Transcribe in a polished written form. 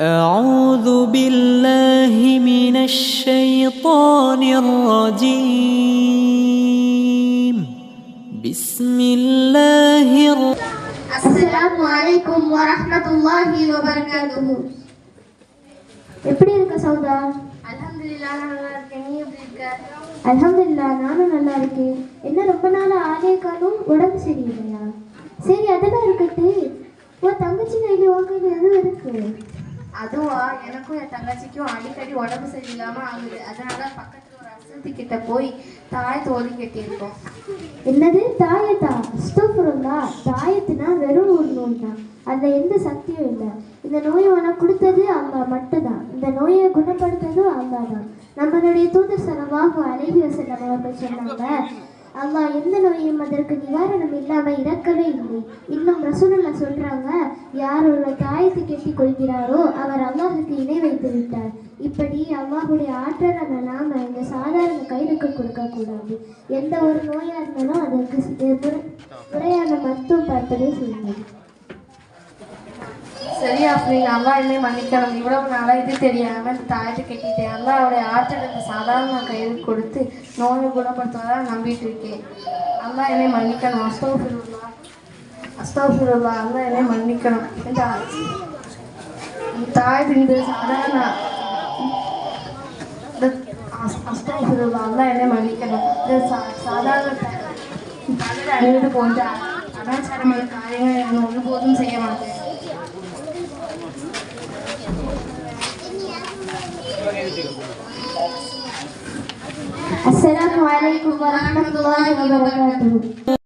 أعوذ بالله من الشيطان الرجيم بسم الله السلام عليكم ورحمة الله وبركاته. எப்படி இருக்க சௌதா? அல்ஹம்துலில்லாஹ் நல்லா இருக்கேன். நீ எப்படி இருக்க? அல்ஹம்துலில்லாஹ் நானும் நல்லா இருக்கேன். என்ன ரொம்ப நாள் ஆளே காணும், உடம்பு சரியில்லையா? சரி அதெல்லாம் இருக்கட்டு. உன் தங்கச்சி கையில் உன் கையில் எதுவும் இருக்கு? அதுவா, எனக்கும் என் தங்கச்சிக்கும் அடிக்கடி உடம்பு சரியில்லாம ஆகுது. அதனால பக்கத்துல ஒரு அசந்தி கிட்ட போய் தாயத்தை ஒலி கட்டியிருக்கோம். என்னது தாயத்தா? அஸ்தக்ஃபிருல்லா. தாயத்துனா வெறும் ஒரு நோய் தான், அதில் எந்த சக்தியும் இல்லை. இந்த நோயை உனக்கு கொடுத்தது அல்லாஹ் மட்டும்தான். இந்த நோயை குணப்படுத்துறதும் அல்லாஹ் தான். நம்மளுடைய தூதர் ஸல்லல்லாஹு அலைஹி வஸல்லம் அவர்கள் சொன்னாங்க, அல்லாஹ் எந்த நோயும் அதற்கு நிவாரணம் இல்லாமல் இறக்கவே இல்லை. இன்னும் ரசூலுல்லாஹ் சொல்றாங்க, யார் ஒரு தாயத்தை கெட்டி கொள்கிறாரோ அவர் அல்லாஹுக்கு இணை வைத்து விட்டார். இப்படி அல்லாஹுடைய ஆற்றலான நாம இந்த சாதாரண கைதுக்கு கொடுக்கக்கூடாது. எந்த ஒரு நோயா இருந்தாலும் அதற்கு முறையான மருத்துவம் பார்ப்பதே செய்யணும். சரியா அப்படின்னு அல்லா என்னை மன்னிக்கணும். இவ்வளவு நாளா இது தெரியாம இந்த தாயத்தை கட்டிட்டேன். அல்லாவுடைய ஆற்றல் இந்த சாதாரண கையில் கொடுத்து நோயை குணப்படுத்துவதாக நம்பிட்டு இருக்கேன். அல்லா என்னை மன்னிக்கணும். அஸ்தக்ஃபிருல்லா. அல்லா என்னை மன்னிக்கணும். இந்த தாயத்து இந்த சாதாரண அஸ்தக்ஃபிருல்லா. அல்லா என்னை மன்னிக்கணும். இந்த சாதாரண தலையில் அணிவது போன்ற அனாச்சாரமான காரியங்கள் நான் ஒருபோதும் செய்ய மாட்டேன். அஸ்ஸலாமு அலைக்கும் வரஹ்மத்துல்லாஹி வபரகாத்துஹு.